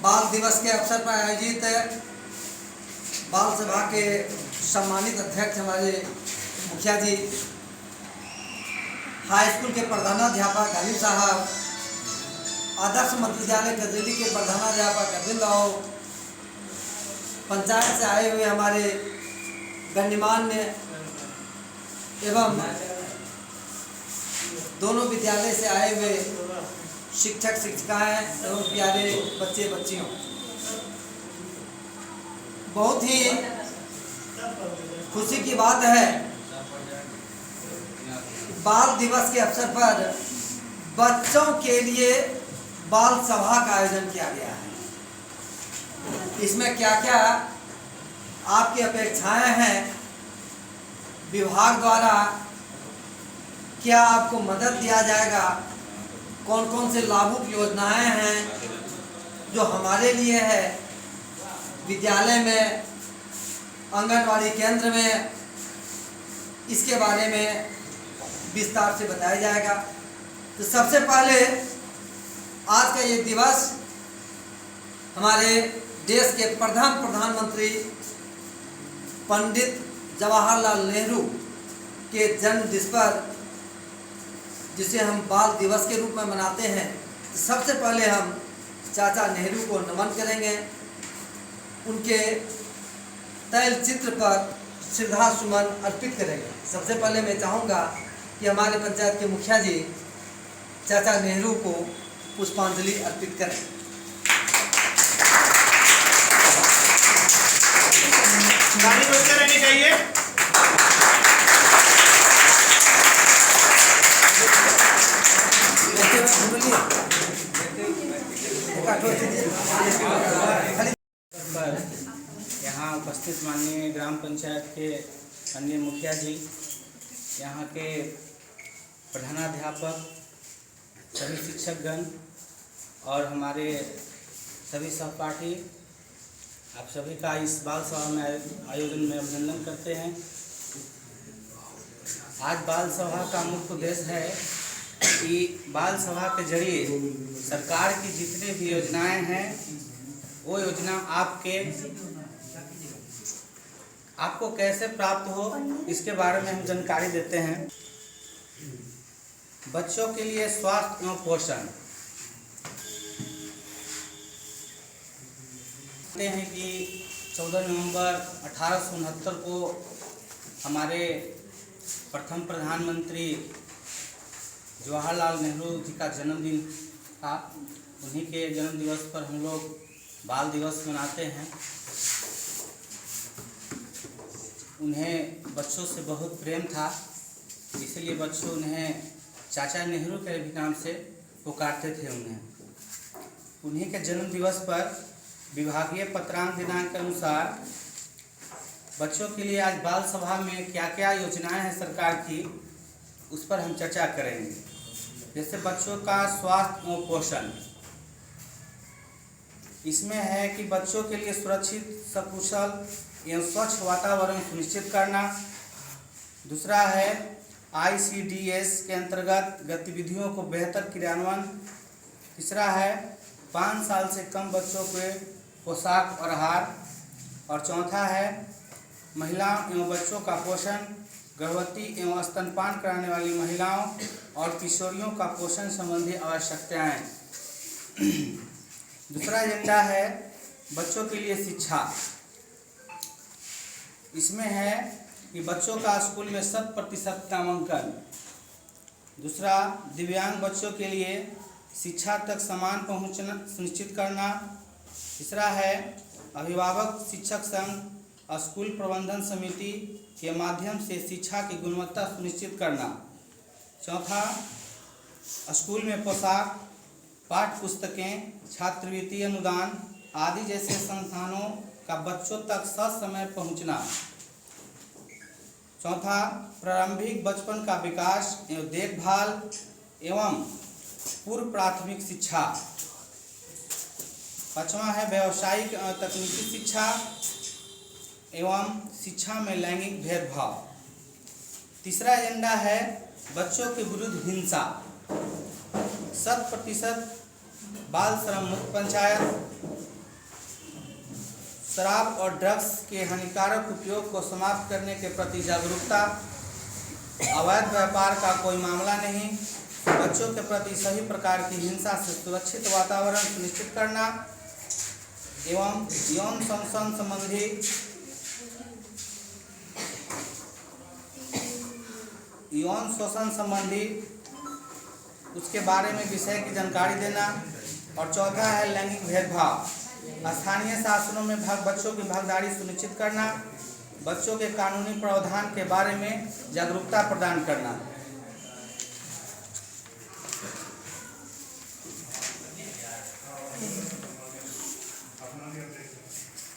बाल दिवस के अवसर पर आयोजित बाल सभा के सम्मानित अध्यक्ष हमारे मुखिया जी, हाई स्कूल के प्रधानाध्यापक अली साहब, आदर्श मध्य विद्यालय कदरेली के प्रधानाध्यापक अब्दुल राव, पंचायत से आए हुए हमारे गण्यमान्य एवं दोनों विद्यालय से आए हुए शिक्षक शिक्षिकाएं एवं प्यारे बच्चे बच्चियों, बहुत ही खुशी की बात है बाल दिवस के अवसर पर बच्चों के लिए बाल सभा का आयोजन किया गया है। इसमें क्या क्या आपकी अपेक्षाएं हैं, विभाग द्वारा क्या आपको मदद दिया जाएगा, कौन कौन से लाभुक योजनाएं हैं जो हमारे लिए है, विद्यालय में, आंगनवाड़ी केंद्र में, इसके बारे में विस्तार से बताया जाएगा। तो सबसे पहले आज का ये दिवस हमारे देश के प्रधानमंत्री पंडित जवाहरलाल नेहरू के जन्म दिवस पर, जिसे हम बाल दिवस के रूप में मनाते हैं, तो सबसे पहले हम चाचा नेहरू को नमन करेंगे, उनके तैल चित्र पर श्रद्धा सुमन अर्पित करेंगे। सबसे पहले मैं चाहूँगा कि हमारे पंचायत के मुखिया जी चाचा नेहरू को पुष्पांजलि अर्पित करें। ताली बजते रहनी चाहिए। यहाँ उपस्थित माननीय ग्राम पंचायत के अन्य मुखिया जी, यहाँ के प्रधानाध्यापक, सभी शिक्षकगण और हमारे सभी सहपाठी, आप सभी का इस बाल सभा में आयोजन में अभिनंदन करते हैं। आज बाल सभा का मुख्य उद्देश्य है कि बाल सभा के जरिए सरकार की जितनी भी योजनाएं हैं वो योजना आपको कैसे प्राप्त हो, इसके बारे में हम जानकारी देते हैं। बच्चों के लिए स्वास्थ्य एवं पोषण कहते हैं कि 14 नवंबर 1869 को हमारे प्रथम प्रधानमंत्री जवाहरलाल नेहरू जी का जन्मदिन था। उन्हीं के जन्म दिवस पर हम लोग बाल दिवस मनाते हैं। उन्हें बच्चों से बहुत प्रेम था, इसलिए बच्चों उन्हें चाचा नेहरू के भी नाम से पुकारते थे। उन्हीं के जन्म दिवस पर विभागीय पत्रांक दिनांक के अनुसार बच्चों के लिए आज बाल सभा में क्या क्या योजनाएं हैं सरकार की, उस पर हम चर्चा करेंगे। जैसे बच्चों का स्वास्थ्य एवं पोषण, इसमें है कि बच्चों के लिए सुरक्षित, सकुशल एवं स्वच्छ वातावरण सुनिश्चित करना। दूसरा है ICDS के अंतर्गत गतिविधियों को बेहतर क्रियान्वयन। तीसरा है 5 साल से कम बच्चों के पोशाक और आहार। और चौथा है महिलाओं एवं बच्चों का पोषण, गर्भवती एवं स्तनपान कराने वाली महिलाओं और किशोरियों का पोषण संबंधी आवश्यकताएं। दूसरा एजेंडा है बच्चों के लिए शिक्षा। इसमें है कि बच्चों का स्कूल में 100% नामांकन। दूसरा, दिव्यांग बच्चों के लिए शिक्षा तक समान पहुंचना सुनिश्चित करना। तीसरा है अभिभावक शिक्षक संघ स्कूल प्रबंधन समिति के माध्यम से शिक्षा की गुणवत्ता सुनिश्चित करना। चौथा, स्कूल में पोशाक, पाठ्य पुस्तकें, छात्रवृत्ति अनुदान आदि जैसे संस्थानों का बच्चों तक ससमय पहुंचना। चौथा, प्रारंभिक बचपन का विकास एवं देखभाल एवं पूर्व प्राथमिक शिक्षा। पांचवा है व्यावसायिक एवं तकनीकी शिक्षा एवं शिक्षा में लैंगिक भेदभाव। तीसरा एजेंडा है बच्चों के विरुद्ध हिंसा। 100% बाल श्रम मुक्त पंचायत। शराब और ड्रग्स के हानिकारक उपयोग को समाप्त करने के प्रति जागरूकता, अवैध व्यापार का कोई मामला नहीं, बच्चों के प्रति सभी प्रकार की हिंसा से सुरक्षित वातावरण सुनिश्चित करना एवं यौन शोषण संबंधी उसके बारे में विषय की जानकारी देना। और चौथा है लैंगिक भेदभाव। स्थानीय शासनों में बच्चों की भागीदारी सुनिश्चित करना, बच्चों के कानूनी प्रावधान के बारे में जागरूकता प्रदान करना।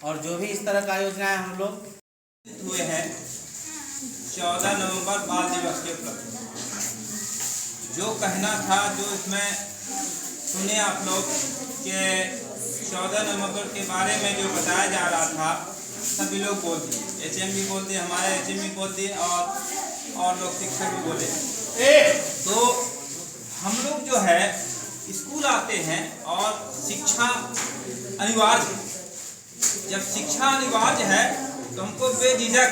और जो भी इस तरह का योजनाएं हम लोग हुए हैं 14 नवंबर बाल दिवस के उपलक्ष्य में। जो कहना था, जो इसमें सुने आप लोग कि 14 नवंबर के बारे में जो बताया जा रहा था, सभी लोग बोल दिए। HM भी बोल दिए, हमारे HM भी बोल दिए और लोग शिक्षक भी बोले। तो हम लोग जो है स्कूल आते हैं और शिक्षा अनिवार्य है। जब शिक्षा अनिवार्य है तो हमको बेझिझक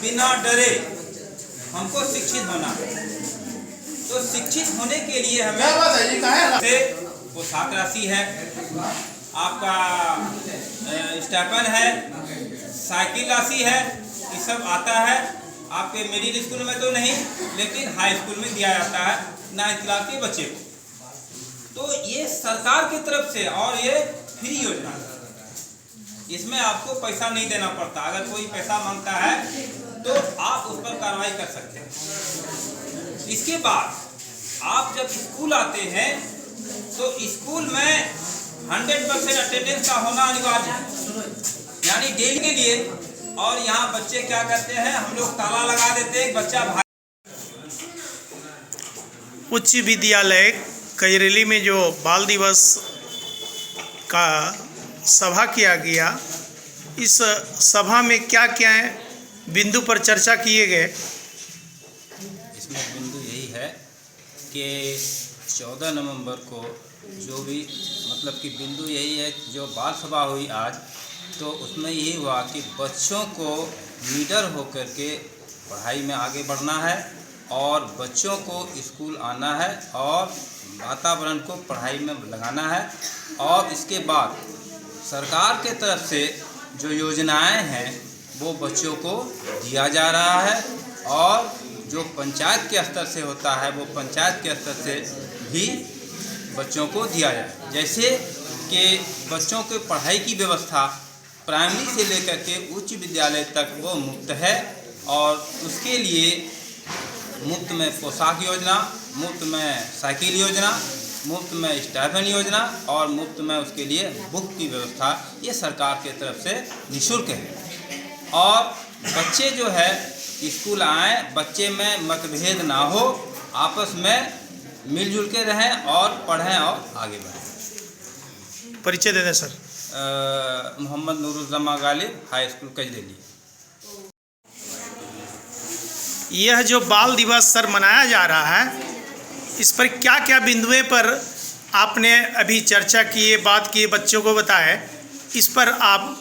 बिना डरे हमको शिक्षित होना है। तो शिक्षित होने के लिए हमें से पोशाक राशि है, आपका स्टाइपेंड है, साइकिल राशि है, ये सब आता है। आपके मिडिल स्कूल में तो नहीं, लेकिन हाई स्कूल में दिया जाता है 9th क्लास के बच्चे को। तो ये सरकार की तरफ से, और ये फ्री योजना है, इसमें आपको पैसा नहीं देना पड़ता। अगर कोई पैसा मांगता है तो आप उस पर कार्रवाई कर सकते हैं। इसके बाद आप जब स्कूल आते हैं तो स्कूल में 100% अटेंडेंस का होना अनिवार्य है, यानी डेली के लिए। और यहाँ बच्चे क्या करते हैं, हम लोग ताला लगा देते हैं, बच्चा उच्च विद्यालय कैरेली में जो बाल दिवस का सभा किया गया, इस सभा में क्या क्या बिंदु पर चर्चा किए गए? इसमें बिंदु यही है कि 14 नवंबर को जो भी मतलब कि बिंदु यही है, जो बाल सभा हुई आज, तो उसमें यही हुआ कि बच्चों को लीडर होकर के पढ़ाई में आगे बढ़ना है और बच्चों को स्कूल आना है और वातावरण को पढ़ाई में लगाना है। और इसके बाद सरकार के तरफ से जो योजनाएं हैं वो बच्चों को दिया जा रहा है, और जो पंचायत के स्तर से होता है वो पंचायत के स्तर से भी बच्चों को दिया जाए। जैसे कि बच्चों के पढ़ाई की व्यवस्था प्राइमरी से लेकर के उच्च विद्यालय तक वो मुफ्त है, और उसके लिए मुफ्त में पोशाक योजना, मुफ्त में साइकिल योजना, मुफ्त में स्टाइपेंड योजना और मुफ्त में उसके लिए बुक की व्यवस्था, ये सरकार के तरफ से निःशुल्क है। और बच्चे जो है स्कूल आए, बच्चे में मतभेद ना हो, आपस में मिलजुल के रहें और पढ़ें और आगे बढ़ें। परिचय दे दें sir. Mohammad Nuruzzaman Ghalib, high school Kajreli. यह जो बाल दिवस सर मनाया जा रहा है, इस पर क्या क्या बिंदुओं पर आपने अभी चर्चा किए, बात किए, बच्चों को बताए, इस पर आप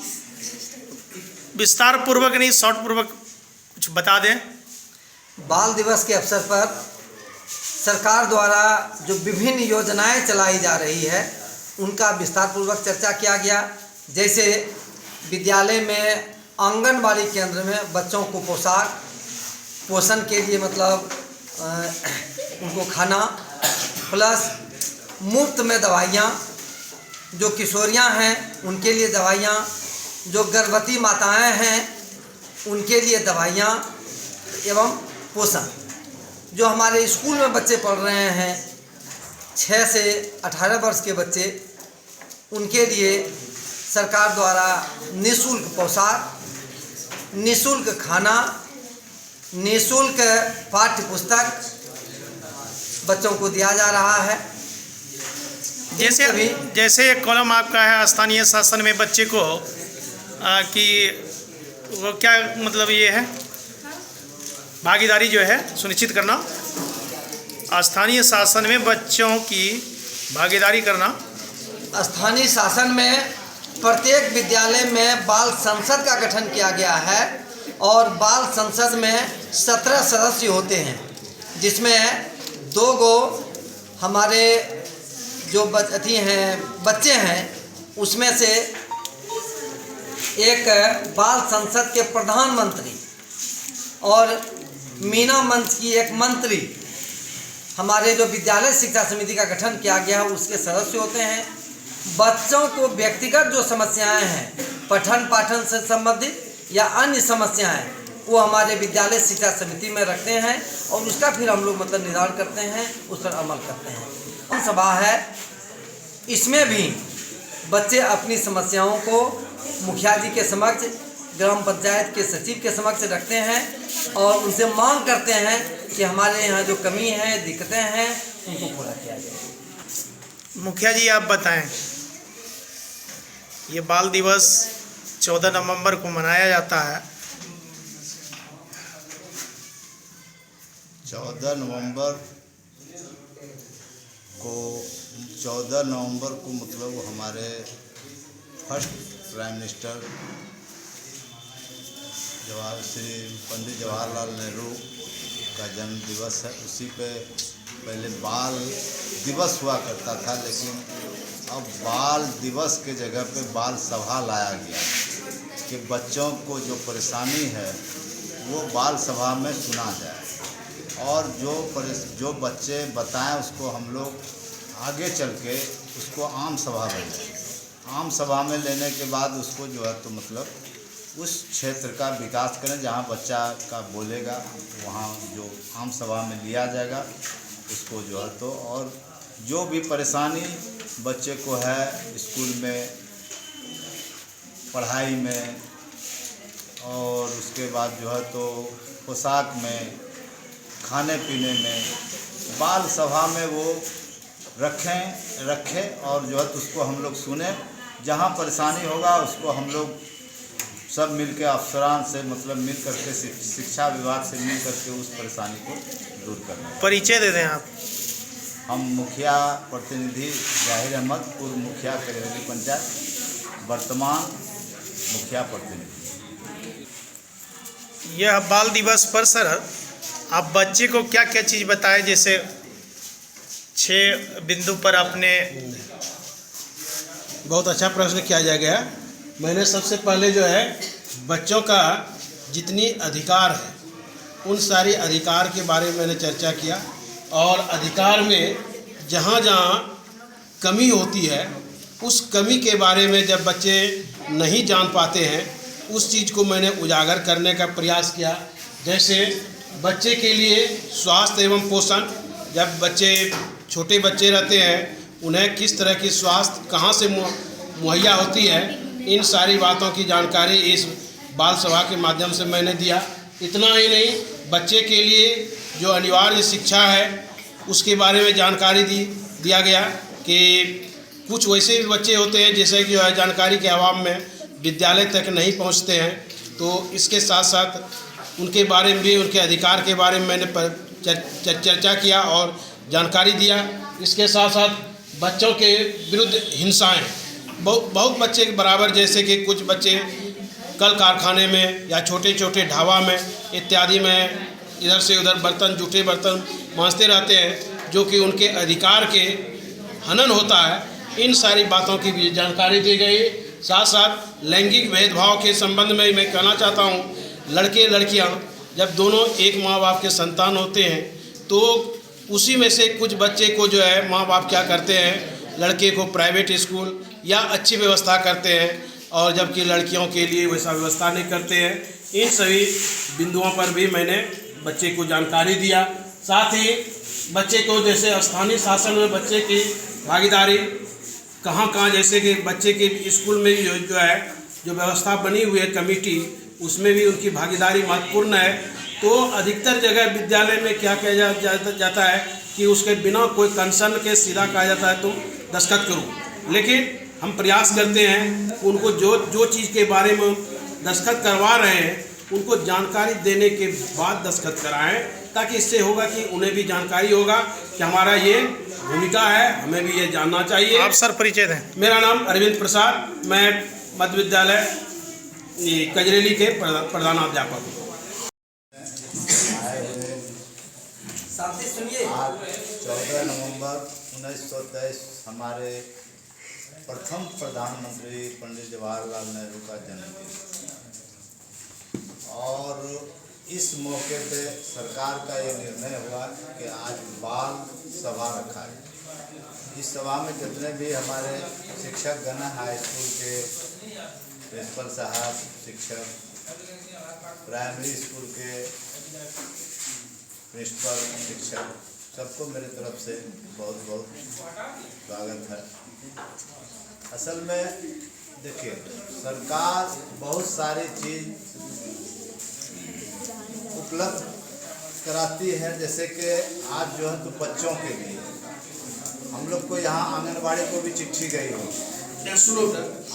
विस्तार पूर्वक नहीं शॉर्ट पूर्वक कुछ बता दें। बाल दिवस के अवसर पर सरकार द्वारा जो विभिन्न योजनाएं चलाई जा रही है उनका विस्तार पूर्वक चर्चा किया गया। जैसे विद्यालय में आंगनबाड़ी केंद्र में बच्चों को पोषण के लिए मतलब उनको खाना प्लस मुफ्त में दवाइयाँ, जो किशोरियाँ हैं उनके लिए दवाइयाँ, जो गर्भवती माताएं हैं उनके लिए दवाइयाँ एवं पोषण। जो हमारे स्कूल में बच्चे पढ़ रहे हैं 6 से 18 वर्ष के बच्चे, उनके लिए सरकार द्वारा निःशुल्क पोशाक, निःशुल्क खाना, निःशुल्क पाठ्य पुस्तक बच्चों को दिया जा रहा है। जैसे एक कॉलम आपका है स्थानीय शासन में बच्चे को कि वो क्या मतलब ये है भागीदारी जो है सुनिश्चित करना, स्थानीय शासन में बच्चों की भागीदारी करना। स्थानीय शासन में प्रत्येक विद्यालय में बाल संसद का गठन किया गया है और बाल संसद में 17 सदस्य होते हैं, जिसमें 2 गो हमारे जो बच्चे हैं, उसमें से एक बाल संसद के प्रधानमंत्री और मीना मंच की एक मंत्री हमारे जो विद्यालय शिक्षा समिति का गठन किया गया है उसके सदस्य होते हैं। बच्चों को व्यक्तिगत जो समस्याएं हैं पठन पाठन से संबंधित या अन्य समस्याएं, वो हमारे विद्यालय शिक्षा समिति में रखते हैं और उसका फिर हम लोग निदान करते हैं, उस पर अमल करते हैं। सभा है, इसमें भी बच्चे अपनी समस्याओं को मुखिया जी के समक्ष, ग्राम पंचायत के सचिव के समक्ष रखते हैं और उनसे मांग करते हैं कि हमारे यहाँ जो कमी है, दिक्कतें हैं, उनको पूरा किया जाए। मुखिया जी आप बताएं, ये बाल दिवस 14 नवंबर को मनाया जाता है। 14 नवंबर को मतलब हमारे first prime minister Shri Pandit Jawaharlal Nehru का जन्म दिवस है। उसी पे पहले बाल दिवस हुआ करता था, लेकिन अब बाल दिवस के जगह पे बाल सभा लाया गया कि बच्चों को जो परेशानी है वो बाल सभा में सुना जाए और जो बच्चे बताएं उसको हम लोग आगे चल के उसको आम सभा में लें। आम सभा में लेने के बाद उसको जो है तो मतलब उस क्षेत्र का विकास करें, जहाँ बच्चा का बोलेगा वहाँ जो आम सभा में लिया जाएगा उसको जो है तो, और जो भी परेशानी बच्चे को है स्कूल में, पढ़ाई में और उसके बाद जो है तो पोशाक में, खाने पीने में, बाल सभा में वो रखें और जो है तो उसको हम लोग सुने। जहाँ परेशानी होगा उसको हम लोग सब मिल के अफसरान से मतलब मिल करके शिक्षा विभाग से मिल करके उस परेशानी को दूर करना। परिचय दे दें आप। हम मुखिया प्रतिनिधि जाहिर अहमद, पूर्व मुखिया करेली पंचायत, वर्तमान मुखिया प्रतिनिधि। यह बाल दिवस पर सर आप बच्चे को क्या क्या चीज़ बताएं, जैसे 6 बिंदु पर आपने। बहुत अच्छा प्रश्न किया गया। मैंने सबसे पहले जो है बच्चों का जितनी अधिकार है उन सारी अधिकार के बारे में मैंने चर्चा किया और अधिकार में जहाँ जहाँ कमी होती है उस कमी के बारे में जब बच्चे नहीं जान पाते हैं उस चीज़ को मैंने उजागर करने का प्रयास किया। जैसे बच्चे के लिए स्वास्थ्य एवं पोषण, जब बच्चे छोटे बच्चे रहते हैं उन्हें किस तरह की स्वास्थ्य कहाँ से मुहैया होती है, इन सारी बातों की जानकारी इस बाल सभा के माध्यम से मैंने दिया। इतना ही नहीं, बच्चे के लिए जो अनिवार्य शिक्षा है उसके बारे में जानकारी दिया गया कि कुछ वैसे भी बच्चे होते हैं जैसे कि जो है जानकारी के अभाव में विद्यालय तक नहीं पहुंचते हैं, तो इसके साथ साथ उनके बारे में भी, उनके अधिकार के बारे में मैंने चर्चा किया और जानकारी दिया। इसके साथ साथ बच्चों के विरुद्ध हिंसाएं, बहुत बच्चे के बराबर, जैसे कि कुछ बच्चे कल कारखाने में या छोटे छोटे ढाबा में इत्यादि में इधर से उधर जूठे बर्तन मांजते रहते हैं, जो कि उनके अधिकार के हनन होता है। इन सारी बातों की भी जानकारी दी गई। साथ साथ लैंगिक भेदभाव के संबंध में मैं कहना चाहता हूँ, लड़के लड़कियाँ जब दोनों एक माँ बाप के संतान होते हैं तो उसी में से कुछ बच्चे को जो है माँ बाप क्या करते हैं, लड़के को प्राइवेट स्कूल या अच्छी व्यवस्था करते हैं और जबकि लड़कियों के लिए वैसा व्यवस्था नहीं करते हैं। इन सभी बिंदुओं पर भी मैंने बच्चे को जानकारी दिया। साथ ही बच्चे को जैसे स्थानीय शासन में बच्चे की भागीदारी कहाँ, जैसे कि बच्चे के स्कूल में जो व्यवस्था बनी हुई है कमेटी, उसमें भी उनकी भागीदारी महत्वपूर्ण है। तो अधिकतर जगह विद्यालय में क्या किया जाता है कि उसके बिना कोई कंसर्न के सीधा कहा जाता है तुम दस्तखत करो, लेकिन हम प्रयास करते हैं उनको जो चीज़ के बारे में दस्तखत करवा रहे हैं उनको जानकारी देने के बाद दस्तखत कराएं, ताकि इससे होगा कि उन्हें भी जानकारी होगा कि हमारा ये भूमिका है, हमें भी ये जानना चाहिए। आप सर परिचय दें। मेरा नाम अरविंद प्रसाद, मैं मध्य विद्यालय कजरेली के प्रधानाध्यापक हूँ। शांति सुनिए। आज 14 नवंबर 1923 हमारे प्रथम प्रधानमंत्री पंडित जवाहरलाल नेहरू का जन्मदिन, और इस मौके पे सरकार का ये निर्णय हुआ कि आज बाल सभा रखा है। इस सभा में जितने भी हमारे शिक्षक गण, हाई स्कूल के प्रिंसिपल साहब, शिक्षक, प्राइमरी स्कूल के प्रिंसिपल, शिक्षक, सबको मेरी तरफ से बहुत बहुत स्वागत है। असल में देखिए, सरकार बहुत सारी चीज़ उपलब्ध कराती है, जैसे कि आज जो है तो बच्चों के लिए हम लोग को यहाँ आंगनवाड़ी को भी चिट्ठी गई होगी,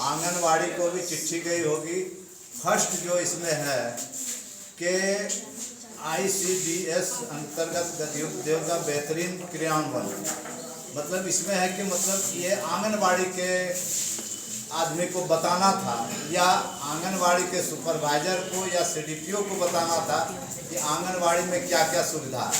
आंगनवाड़ी को भी चिट्ठी गई होगी। फर्स्ट जो इसमें है कि ICDS अंतर्गत गतिविधियों का बेहतरीन क्रियान्वयन, मतलब इसमें है कि मतलब ये आंगनवाड़ी के आदमी को बताना था, या आंगनवाड़ी के सुपरवाइजर को या CDPO को बताना था कि आंगनवाड़ी में क्या क्या सुविधा है।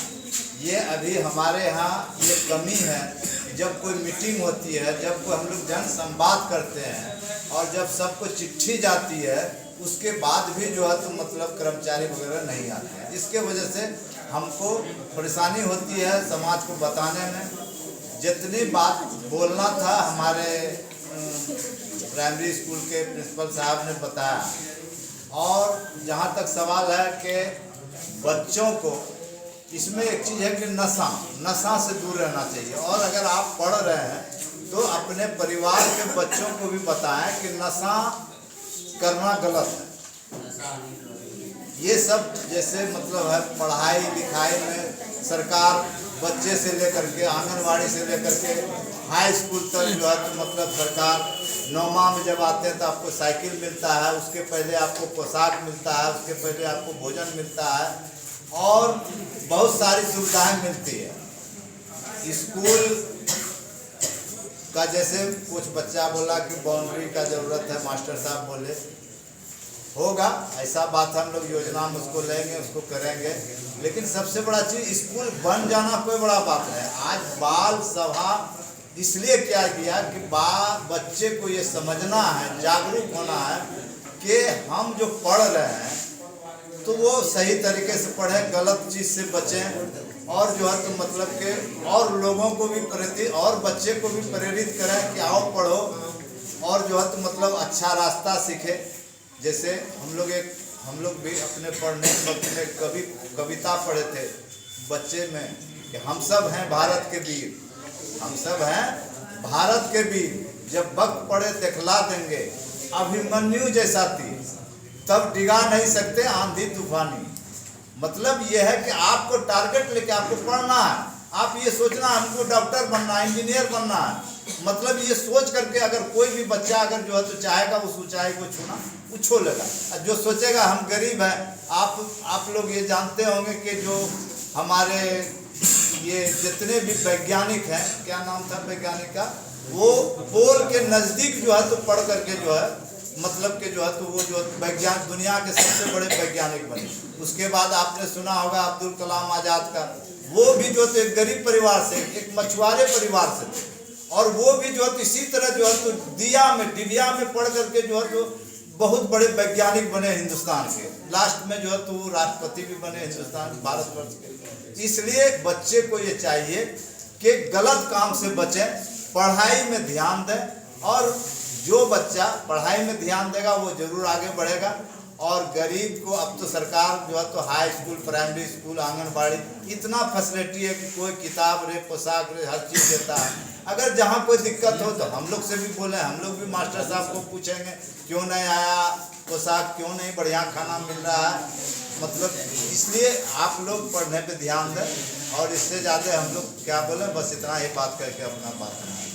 ये अभी हमारे यहाँ ये कमी है कि जब कोई मीटिंग होती है, जब कोई हम लोग जन संवाद करते हैं और जब सबको चिट्ठी जाती है, उसके बाद भी जो है तो मतलब कर्मचारी वगैरह नहीं आते हैं। इसके वजह से हमको परेशानी होती है समाज को बताने में। जितनी बात बोलना था हमारे प्राइमरी स्कूल के प्रिंसिपल साहब ने बताया। और जहाँ तक सवाल है कि बच्चों को इसमें एक चीज़ है कि नशा से दूर रहना चाहिए, और अगर आप पढ़ रहे हैं तो अपने परिवार के बच्चों को भी बताएं कि नशा करना गलत है। ये सब जैसे मतलब है पढ़ाई लिखाई में सरकार बच्चे से लेकर के आंगनवाड़ी से लेकर के हाई स्कूल तक जो है तो मतलब सरकार 9वां में जब आते हैं तो आपको साइकिल मिलता है, उसके पहले आपको पोशाक मिलता है, उसके पहले आपको भोजन मिलता है, और बहुत सारी सुविधाएं मिलती है। स्कूल का जैसे कुछ बच्चा बोला कि बाउंड्री का ज़रूरत है, मास्टर साहब बोले होगा, ऐसा बात हम लोग योजना में उसको लेंगे, उसको करेंगे। लेकिन सबसे बड़ा चीज़ स्कूल बन जाना कोई बड़ा बात है। आज बाल सभा इसलिए क्या किया कि बच्चे को ये समझना है, जागरूक होना है कि हम जो पढ़ रहे हैं तो वो सही तरीके से पढ़ें, गलत चीज़ से बचें, और जो है तो मतलब कि और लोगों को भी और बच्चे को भी प्रेरित करें कि आओ पढ़ो, और जो है तो मतलब अच्छा रास्ता सीखे। जैसे हम लोग भी अपने पढ़ने के वक्त में कविता पढ़े थे बच्चे में कि हम सब हैं भारत के वीर, हम सब हैं भारत के वीर, जब वक्त पड़े दिखला देंगे अभिमन्यु जैसा तीर, तब डिगा नहीं सकते आंधी तूफानी। मतलब ये है कि आपको टारगेट लेके आपको पढ़ना है, आप ये सोचना हमको डॉक्टर बनना है, इंजीनियर बनना है। मतलब ये सोच करके अगर कोई भी बच्चा अगर जो है तो चाहेगा उस ऊंचाई को छूना, वो छू लेगा। जो सोचेगा हम गरीब हैं, आप लोग ये जानते होंगे कि जो हमारे ये जितने भी वैज्ञानिक हैं, क्या नाम था वैज्ञानिक का, वो पोल के नज़दीक जो है तो पढ़ करके जो है मतलब कि जो है तो वो जो दुनिया के सबसे बड़े वैज्ञानिक बने। उसके बाद आपने सुना होगा अब्दुल कलाम आज़ाद का, वो भी जो तो एक गरीब परिवार से, एक मछुआरे परिवार से थे, और वो भी जो है इसी तरह जो है तो डिबिया में पढ़ करके जो है तो बहुत बड़े वैज्ञानिक बने हिंदुस्तान के। लास्ट में जो है तो वो राष्ट्रपति भी बने हिंदुस्तान भारतवर्ष के। इसलिए बच्चे को ये चाहिए कि गलत काम से बचें, पढ़ाई में ध्यान दें, और जो बच्चा पढ़ाई में ध्यान देगा वो जरूर आगे बढ़ेगा। और गरीब को अब तो सरकार जो है तो high school, primary school, anganwadi इतना फैसिलिटी है कि कोई किताब रे, पोशाक रे, हर चीज़ देता है। अगर जहाँ कोई दिक्कत हो तो हम लोग से भी बोलें, हम लोग भी मास्टर साहब को पूछेंगे क्यों नहीं आया पोशाक, क्यों नहीं बढ़िया खाना मिल रहा है। मतलब इसलिए आप लोग पढ़ने पे ध्यान दें, और इससे ज़्यादा हम लोग क्या बोलें, बस इतना ही बात करके अपना बात करना।